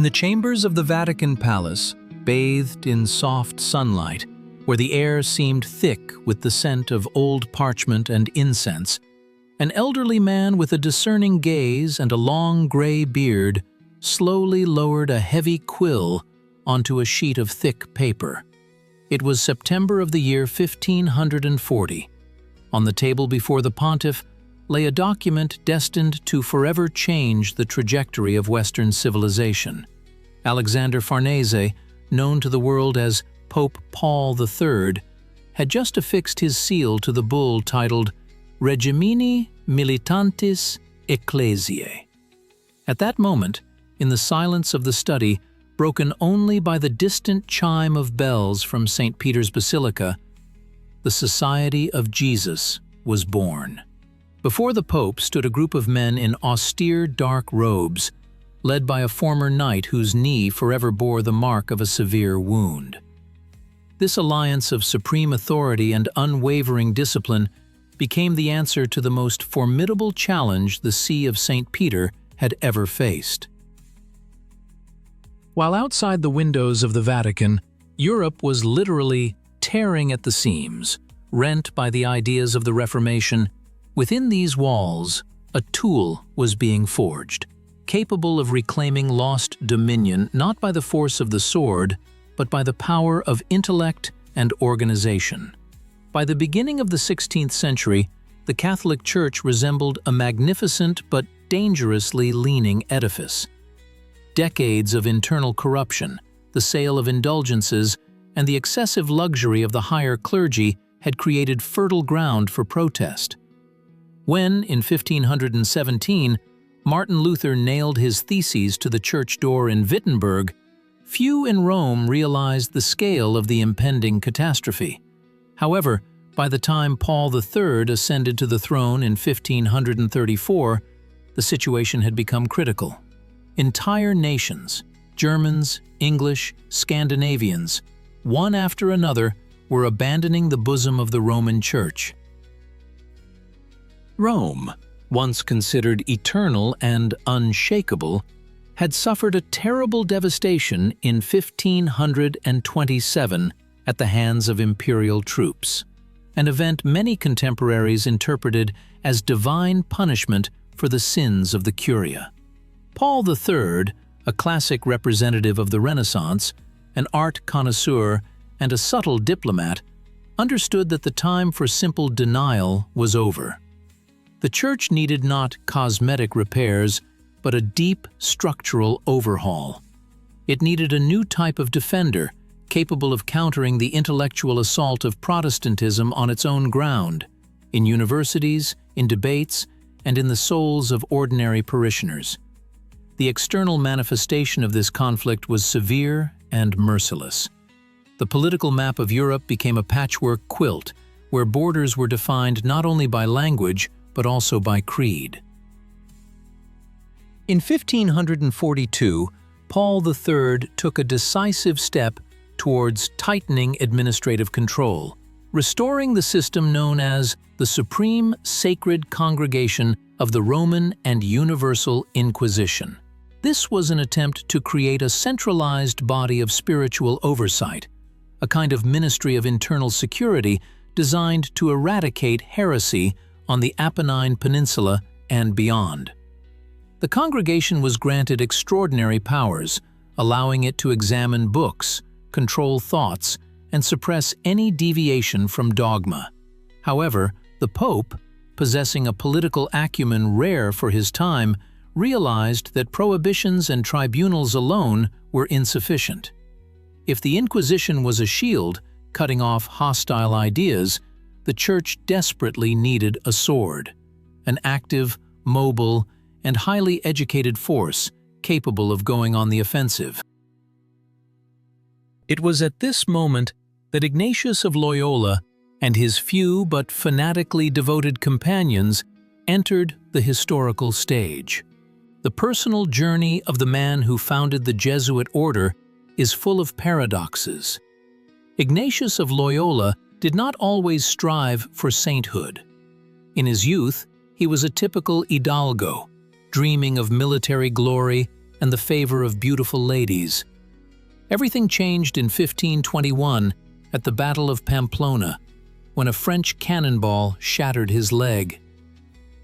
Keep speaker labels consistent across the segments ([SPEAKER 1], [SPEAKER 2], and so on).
[SPEAKER 1] the chambers of the Vatican Palace, bathed in soft sunlight, where the air seemed thick with the scent of old parchment and incense, an elderly man with a discerning gaze and a long gray beard slowly lowered a heavy quill onto a sheet of thick paper. It was September of the year 1540. On the table before the pontiff lay a document destined to forever change the trajectory of Western civilization. Alexander Farnese, known to the world as Pope Paul III, had just affixed his seal to the bull titled Regimini Militantis Ecclesiae. At that moment, in the silence of the study, broken only by the distant chime of bells from St. Peter's Basilica, the Society of Jesus was born. Before the Pope stood a group of men in austere dark robes, led by a former knight whose knee forever bore the mark of a severe wound. This alliance of supreme authority and unwavering discipline became the answer to the most formidable challenge the See of St. Peter had ever faced. While outside the windows of the Vatican, Europe was literally tearing at the seams, rent by the ideas of the Reformation. Within these walls, a tool was being forged, capable of reclaiming lost dominion not by the force of the sword, but by the power of intellect and organization. By the beginning of the 16th century, the Catholic Church resembled a magnificent but dangerously leaning edifice. Decades of internal corruption, the sale of indulgences, and the excessive luxury of the higher clergy had created fertile ground for protest. When, in 1517, Martin Luther nailed his theses to the church door in Wittenberg, few in Rome realized the scale of the impending catastrophe. However, by the time Paul III ascended to the throne in 1534, the situation had become critical. Entire nations, Germans, English, Scandinavians, one after another, were abandoning the bosom of the Roman Church. Rome, once considered eternal and unshakable, had suffered a terrible devastation in 1527 at the hands of imperial troops, an event many contemporaries interpreted as divine punishment for the sins of the Curia. Paul III, a classic representative of the Renaissance, an art connoisseur, and a subtle diplomat, understood that the time for simple denial was over. The Church needed not cosmetic repairs, but a deep structural overhaul. It needed a new type of defender, capable of countering the intellectual assault of Protestantism on its own ground, in universities, in debates, and in the souls of ordinary parishioners. The external manifestation of this conflict was severe and merciless. The political map of Europe became a patchwork quilt, where borders were defined not only by language, but also by creed. In 1542, Paul III took a decisive step towards tightening administrative control, restoring the system known as the Supreme Sacred Congregation of the Roman and Universal Inquisition. This was an attempt to create a centralized body of spiritual oversight, a kind of ministry of internal security designed to eradicate heresy on the Apennine Peninsula and beyond. The congregation was granted extraordinary powers, allowing it to examine books, control thoughts, and suppress any deviation from dogma. However, the Pope, possessing a political acumen rare for his time, realized that prohibitions and tribunals alone were insufficient. If the Inquisition was a shield, cutting off hostile ideas, the Church desperately needed a sword, an active, mobile, and highly educated force capable of going on the offensive. It was at this moment that Ignatius of Loyola and his few but fanatically devoted companions entered the historical stage. The personal journey of the man who founded the Jesuit order is full of paradoxes. Ignatius of Loyola did not always strive for sainthood. In his youth, he was a typical hidalgo, dreaming of military glory and the favor of beautiful ladies. Everything changed in 1521 at the Battle of Pamplona, when a French cannonball shattered his leg.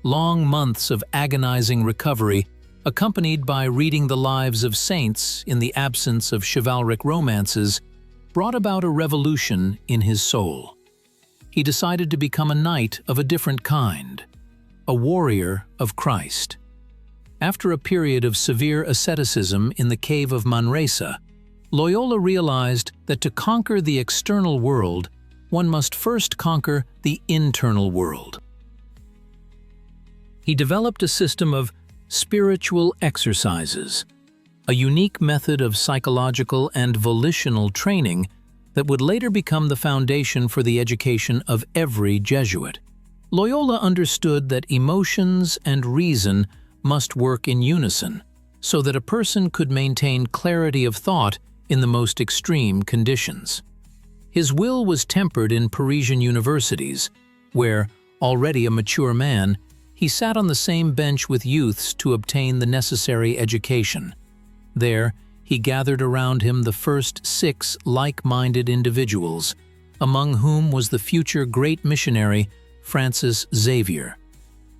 [SPEAKER 1] Long months of agonizing recovery, accompanied by reading the lives of saints in the absence of chivalric romances, brought about a revolution in his soul. He decided to become a knight of a different kind, a warrior of Christ. After a period of severe asceticism in the cave of Manresa, Loyola realized that to conquer the external world, one must first conquer the internal world. He developed a system of spiritual exercises, a unique method of psychological and volitional training that would later become the foundation for the education of every Jesuit. Loyola understood that emotions and reason must work in unison, so that a person could maintain clarity of thought in the most extreme conditions. His will was tempered in Parisian universities, where, already a mature man, he sat on the same bench with youths to obtain the necessary education. There, he gathered around him the first 6 like-minded individuals, among whom was the future great missionary Francis Xavier.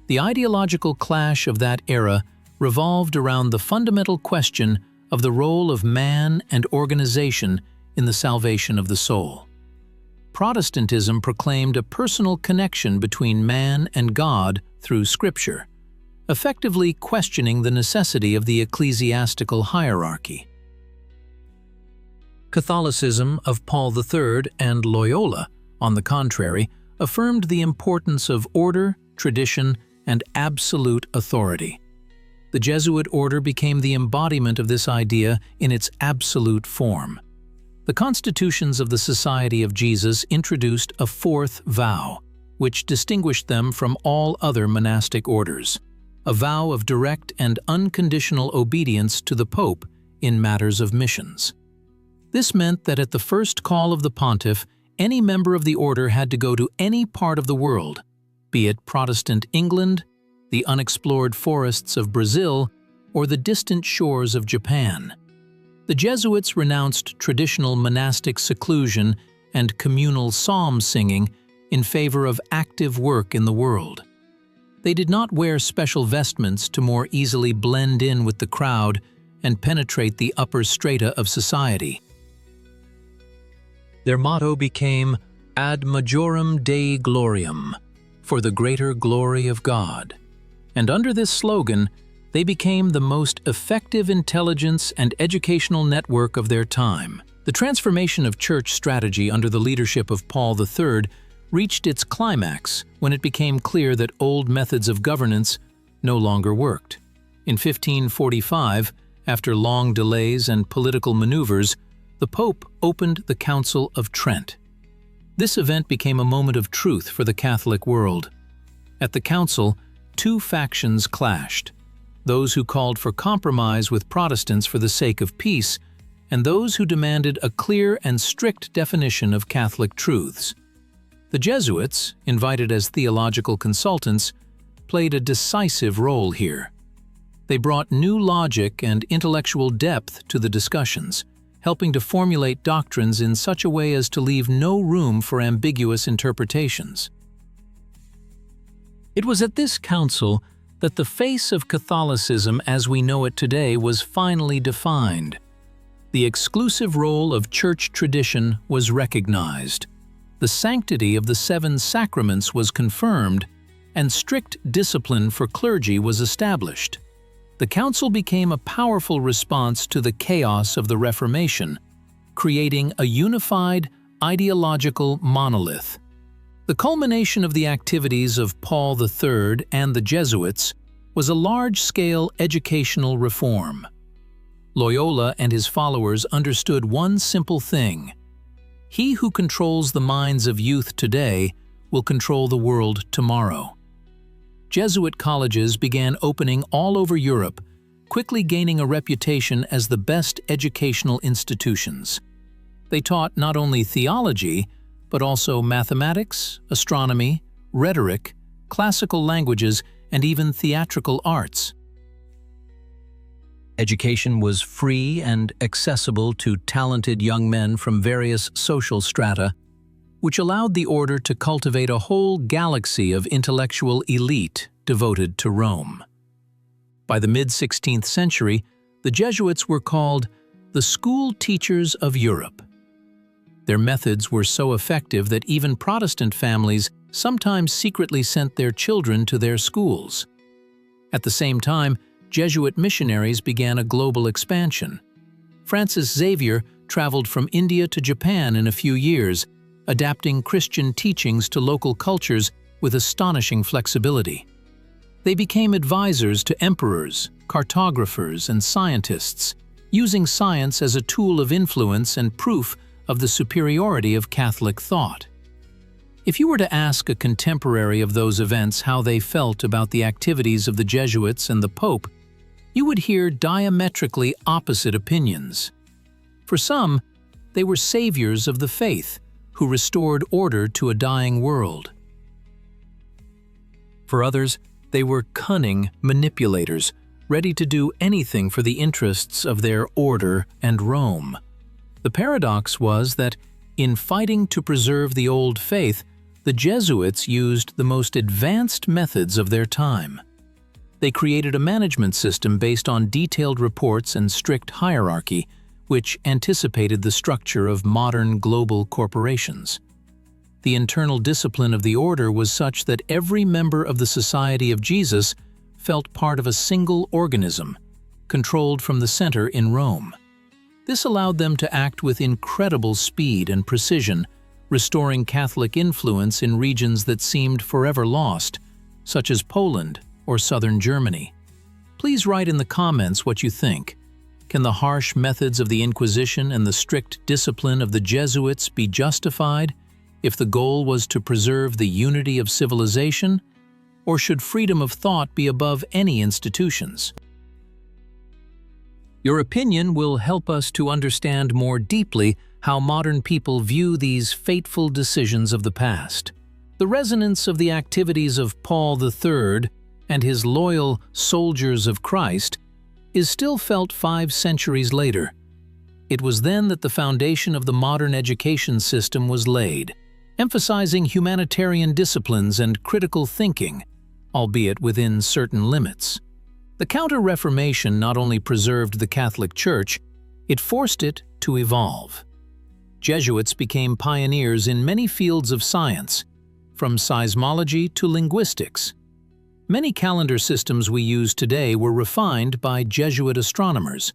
[SPEAKER 1] The ideological clash of that era revolved around the fundamental question of the role of man and organization in the salvation of the soul. Protestantism proclaimed a personal connection between man and God through Scripture, effectively questioning the necessity of the ecclesiastical hierarchy. Catholicism of Paul III and Loyola, on the contrary, affirmed the importance of order, tradition, and absolute authority. The Jesuit order became the embodiment of this idea in its absolute form. The constitutions of the Society of Jesus introduced a 4th vow, which distinguished them from all other monastic orders, a vow of direct and unconditional obedience to the Pope in matters of missions. This meant that at the first call of the pontiff, any member of the order had to go to any part of the world, be it Protestant England, the unexplored forests of Brazil, or the distant shores of Japan. The Jesuits renounced traditional monastic seclusion and communal psalm singing in favor of active work in the world. They did not wear special vestments to more easily blend in with the crowd and penetrate the upper strata of society. Their motto became Ad Majorem Dei Gloriam, for the greater glory of God. And under this slogan, they became the most effective intelligence and educational network of their time. The transformation of church strategy under the leadership of Paul III reached its climax when it became clear that old methods of governance no longer worked. In 1545, after long delays and political maneuvers, the Pope opened the Council of Trent. This event became a moment of truth for the Catholic world. At the council, 2 factions clashed: those who called for compromise with Protestants for the sake of peace, and those who demanded a clear and strict definition of Catholic truths. The Jesuits, invited as theological consultants, played a decisive role here. They brought new logic and intellectual depth to the discussions, helping to formulate doctrines in such a way as to leave no room for ambiguous interpretations. It was at this council that the face of Catholicism as we know it today was finally defined. The exclusive role of church tradition was recognized. The sanctity of the 7 sacraments was confirmed, and strict discipline for clergy was established. The council became a powerful response to the chaos of the Reformation, creating a unified, ideological monolith. The culmination of the activities of Paul III and the Jesuits was a large-scale educational reform. Loyola and his followers understood one simple thing: he who controls the minds of youth today will control the world tomorrow. Jesuit colleges began opening all over Europe, quickly gaining a reputation as the best educational institutions. They taught not only theology, but also mathematics, astronomy, rhetoric, classical languages, and even theatrical arts. Education was free and accessible to talented young men from various social strata, which allowed the order to cultivate a whole galaxy of intellectual elite devoted to Rome. By the mid-16th century, the Jesuits were called the school teachers of Europe. Their methods were so effective that even Protestant families sometimes secretly sent their children to their schools. At the same time, Jesuit missionaries began a global expansion. Francis Xavier traveled from India to Japan in a few years, adapting Christian teachings to local cultures with astonishing flexibility. They became advisors to emperors, cartographers, and scientists, using science as a tool of influence and proof of the superiority of Catholic thought. If you were to ask a contemporary of those events how they felt about the activities of the Jesuits and the Pope, you would hear diametrically opposite opinions. For some, they were saviors of the faith who restored order to a dying world. For others, they were cunning manipulators, ready to do anything for the interests of their order and Rome. The paradox was that, in fighting to preserve the old faith, the Jesuits used the most advanced methods of their time. They created a management system based on detailed reports and strict hierarchy, which anticipated the structure of modern global corporations. The internal discipline of the order was such that every member of the Society of Jesus felt part of a single organism, controlled from the center in Rome. This allowed them to act with incredible speed and precision, restoring Catholic influence in regions that seemed forever lost, such as Poland or southern Germany. Please write in the comments what you think. Can the harsh methods of the Inquisition and the strict discipline of the Jesuits be justified if the goal was to preserve the unity of civilization? Or should freedom of thought be above any institutions? Your opinion will help us to understand more deeply how modern people view these fateful decisions of the past. The resonance of the activities of Paul III and his loyal soldiers of Christ is still felt 5 centuries later. It was then that the foundation of the modern education system was laid, emphasizing humanitarian disciplines and critical thinking, albeit within certain limits. The Counter-Reformation not only preserved the Catholic Church, it forced it to evolve. Jesuits became pioneers in many fields of science, from seismology to linguistics. Many calendar systems we use today were refined by Jesuit astronomers.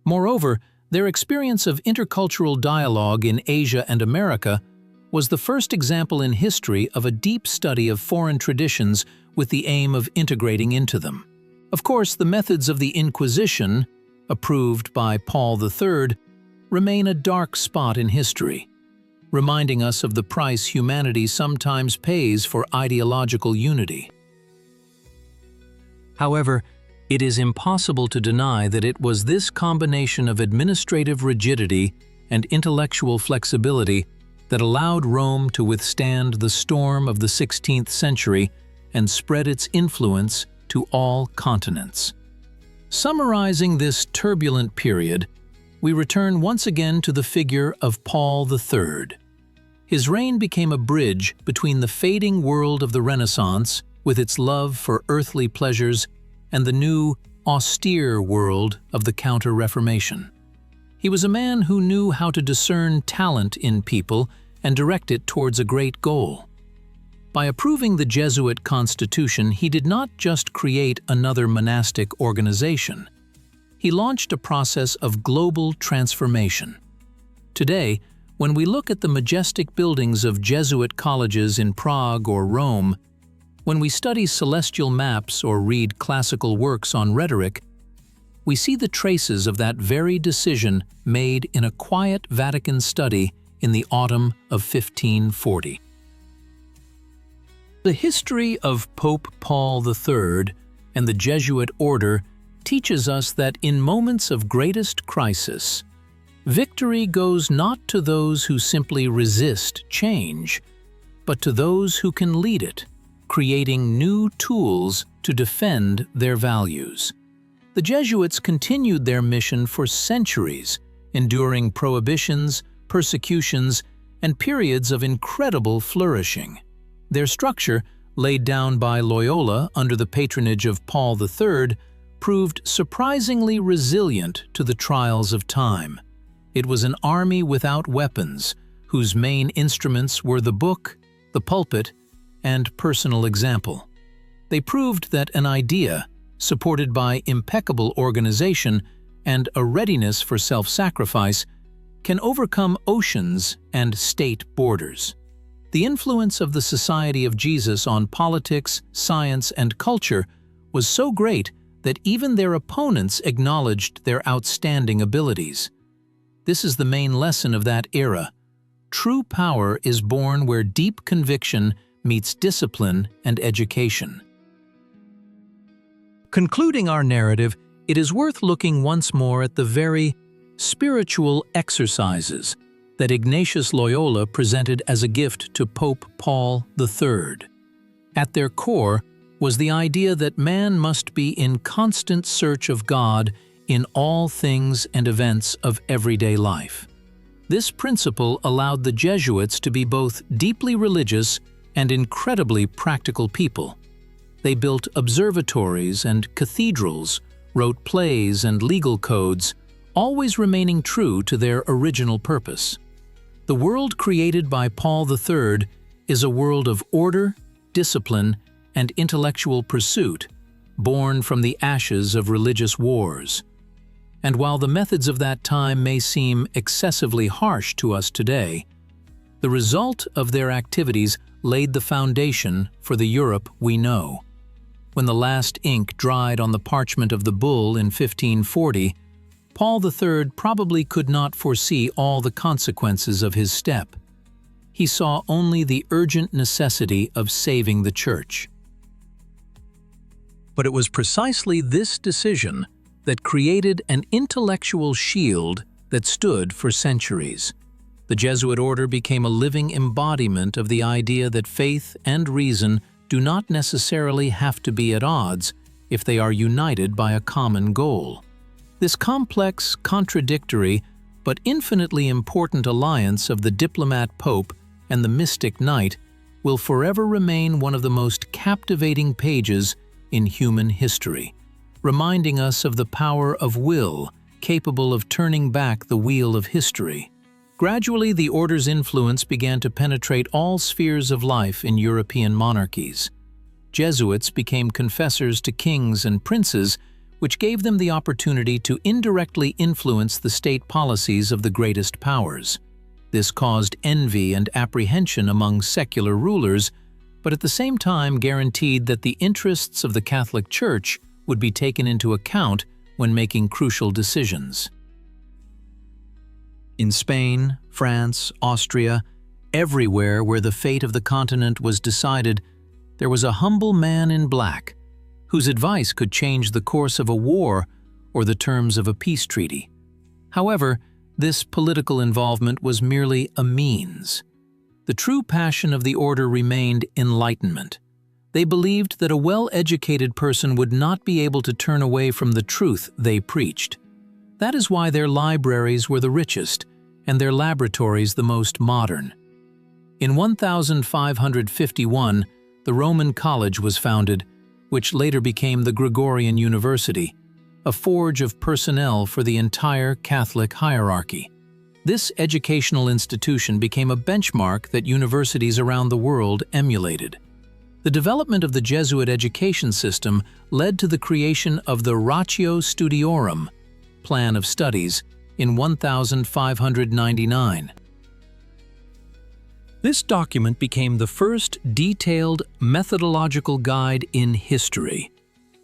[SPEAKER 1] Moreover, their experience of intercultural dialogue in Asia and America was the first example in history of a deep study of foreign traditions with the aim of integrating into them. Of course, the methods of the Inquisition, approved by Paul III, remain a dark spot in history, reminding us of the price humanity sometimes pays for ideological unity. However, it is impossible to deny that it was this combination of administrative rigidity and intellectual flexibility that allowed Rome to withstand the storm of the 16th century and spread its influence to all continents. Summarizing this turbulent period, we return once again to the figure of Paul III. His reign became a bridge between the fading world of the Renaissance, with its love for earthly pleasures, and the new, austere world of the Counter-Reformation. He was a man who knew how to discern talent in people and direct it towards a great goal. By approving the Jesuit constitution, he did not just create another monastic organization. He launched a process of global transformation. Today, when we look at the majestic buildings of Jesuit colleges in Prague or Rome, when we study celestial maps or read classical works on rhetoric, we see the traces of that very decision made in a quiet Vatican study in the autumn of 1540. The history of Pope Paul III and the Jesuit order teaches us that in moments of greatest crisis, victory goes not to those who simply resist change, but to those who can lead it, creating new tools to defend their values. The Jesuits continued their mission for centuries, enduring prohibitions, persecutions, and periods of incredible flourishing. Their structure, laid down by Loyola under the patronage of Paul III, proved surprisingly resilient to the trials of time. It was an army without weapons, whose main instruments were the book, the pulpit, and personal example. They proved that an idea, supported by impeccable organization and a readiness for self-sacrifice, can overcome oceans and state borders. The influence of the Society of Jesus on politics, science, and culture was so great that even their opponents acknowledged their outstanding abilities. This is the main lesson of that era. True power is born where deep conviction meets discipline and education. Concluding our narrative, it is worth looking once more at the very spiritual exercises that Ignatius Loyola presented as a gift to Pope Paul III. At their core was the idea that man must be in constant search of God in all things and events of everyday life. This principle allowed the Jesuits to be both deeply religious and incredibly practical people. They built observatories and cathedrals, wrote plays and legal codes, always remaining true to their original purpose. The world created by Paul III is a world of order, discipline, and intellectual pursuit, born from the ashes of religious wars. And while the methods of that time may seem excessively harsh to us today, the result of their activities laid the foundation for the Europe we know. When the last ink dried on the parchment of the bull in 1540, Paul III probably could not foresee all the consequences of his step. He saw only the urgent necessity of saving the Church. But it was precisely this decision that created an intellectual shield that stood for centuries. The Jesuit order became a living embodiment of the idea that faith and reason do not necessarily have to be at odds if they are united by a common goal. This complex, contradictory, but infinitely important alliance of the diplomat pope and the mystic knight will forever remain one of the most captivating pages in human history, reminding us of the power of will capable of turning back the wheel of history. Gradually, the order's influence began to penetrate all spheres of life in European monarchies. Jesuits became confessors to kings and princes, which gave them the opportunity to indirectly influence the state policies of the greatest powers. This caused envy and apprehension among secular rulers, but at the same time guaranteed that the interests of the Catholic Church would be taken into account when making crucial decisions. In Spain, France, Austria, everywhere where the fate of the continent was decided, there was a humble man in black, whose advice could change the course of a war or the terms of a peace treaty. However, this political involvement was merely a means. The true passion of the order remained enlightenment. They believed that a well-educated person would not be able to turn away from the truth they preached. That is why their libraries were the richest and their laboratories the most modern. In 1551, the Roman College was founded, which later became the Gregorian University, a forge of personnel for the entire Catholic hierarchy. This educational institution became a benchmark that universities around the world emulated. The development of the Jesuit education system led to the creation of the Ratio Studiorum, Plan of Studies, in 1599. This document became the first detailed methodological guide in history,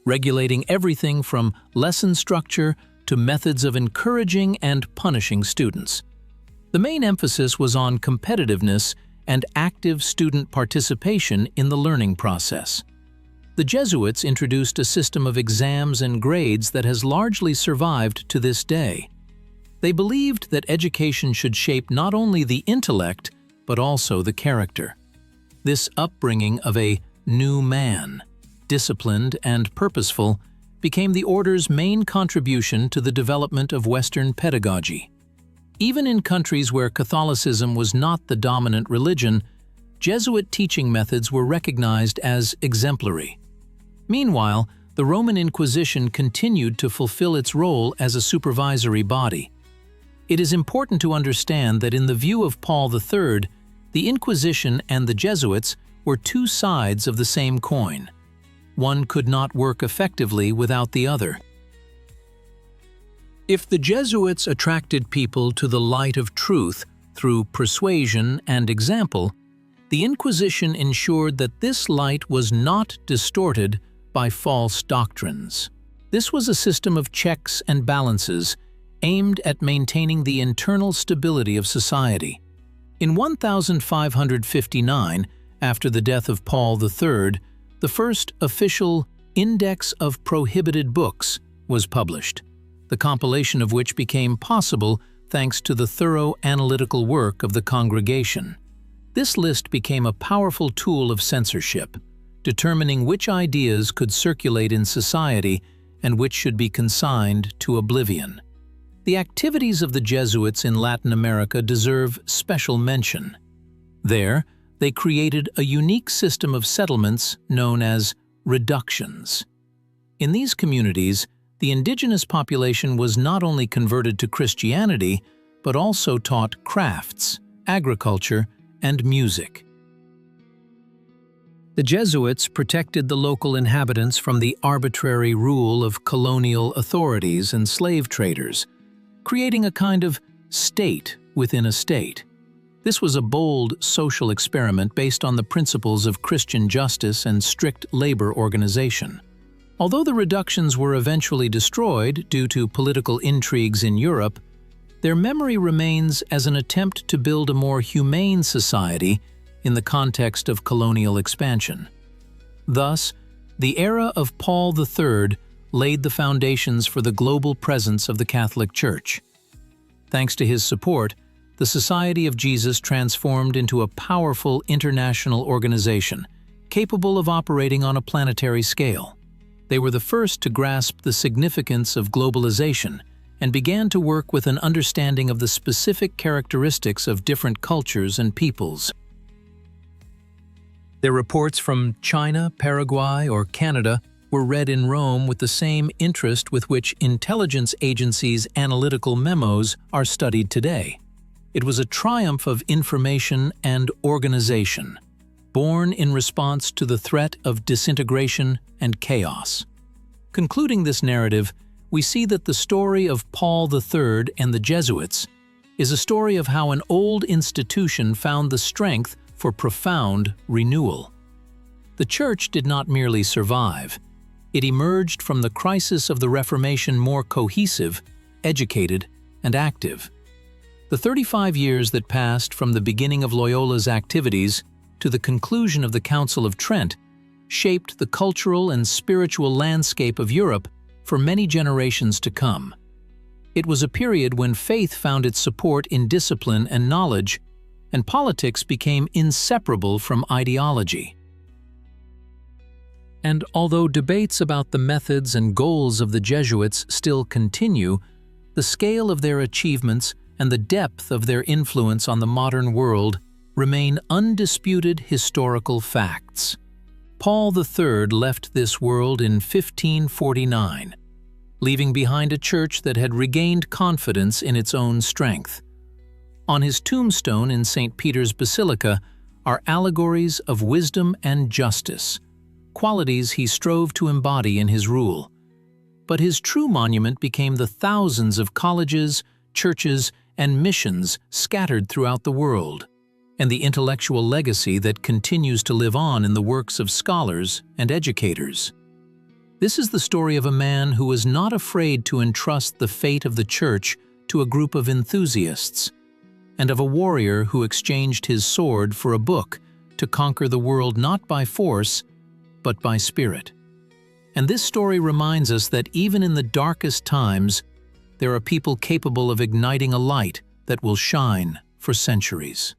[SPEAKER 1] regulating everything from lesson structure to methods of encouraging and punishing students. The main emphasis was on competitiveness and active student participation in the learning process. The Jesuits introduced a system of exams and grades that has largely survived to this day. They believed that education should shape not only the intellect, but also the character. This upbringing of a new man, disciplined and purposeful, became the order's main contribution to the development of Western pedagogy. Even in countries where Catholicism was not the dominant religion, Jesuit teaching methods were recognized as exemplary. Meanwhile, the Roman Inquisition continued to fulfill its role as a supervisory body. It is important to understand that in the view of Paul III, the Inquisition and the Jesuits were two sides of the same coin. One could not work effectively without the other. If the Jesuits attracted people to the light of truth through persuasion and example, the Inquisition ensured that this light was not distorted by false doctrines. This was a system of checks and balances aimed at maintaining the internal stability of society. In 1559, after the death of Paul III, the first official Index of Prohibited Books was published, the compilation of which became possible thanks to the thorough analytical work of the congregation. This list became a powerful tool of censorship, determining which ideas could circulate in society and which should be consigned to oblivion. The activities of the Jesuits in Latin America deserve special mention. There, they created a unique system of settlements known as reductions. In these communities, the indigenous population was not only converted to Christianity, but also taught crafts, agriculture, and music. The Jesuits protected the local inhabitants from the arbitrary rule of colonial authorities and slave traders, creating a kind of state within a state. This was a bold social experiment based on the principles of Christian justice and strict labor organization. Although the reductions were eventually destroyed due to political intrigues in Europe, their memory remains as an attempt to build a more humane society in the context of colonial expansion. Thus, the era of Paul III laid the foundations for the global presence of the Catholic Church. Thanks to his support, the Society of Jesus transformed into a powerful international organization, capable of operating on a planetary scale. They were the first to grasp the significance of globalization and began to work with an understanding of the specific characteristics of different cultures and peoples. Their reports from China, Paraguay, or Canada were read in Rome with the same interest with which intelligence agencies' analytical memos are studied today. It was a triumph of information and organization, born in response to the threat of disintegration and chaos. Concluding this narrative, we see that the story of Paul III and the Jesuits is a story of how an old institution found the strength for profound renewal. The Church did not merely survive. It emerged from the crisis of the Reformation more cohesive, educated, and active. The 35 years that passed from the beginning of Loyola's activities to the conclusion of the Council of Trent shaped the cultural and spiritual landscape of Europe for many generations to come. It was a period when faith found its support in discipline and knowledge, and politics became inseparable from ideology. And although debates about the methods and goals of the Jesuits still continue, the scale of their achievements and the depth of their influence on the modern world remain undisputed historical facts. Paul III left this world in 1549, leaving behind a church that had regained confidence in its own strength. On his tombstone in St. Peter's Basilica are allegories of wisdom and justice, qualities he strove to embody in his rule. But his true monument became the thousands of colleges, churches, and missions scattered throughout the world, and the intellectual legacy that continues to live on in the works of scholars and educators. This is the story of a man who was not afraid to entrust the fate of the Church to a group of enthusiasts, and of a warrior who exchanged his sword for a book to conquer the world not by force, but by spirit. And this story reminds us that even in the darkest times, there are people capable of igniting a light that will shine for centuries.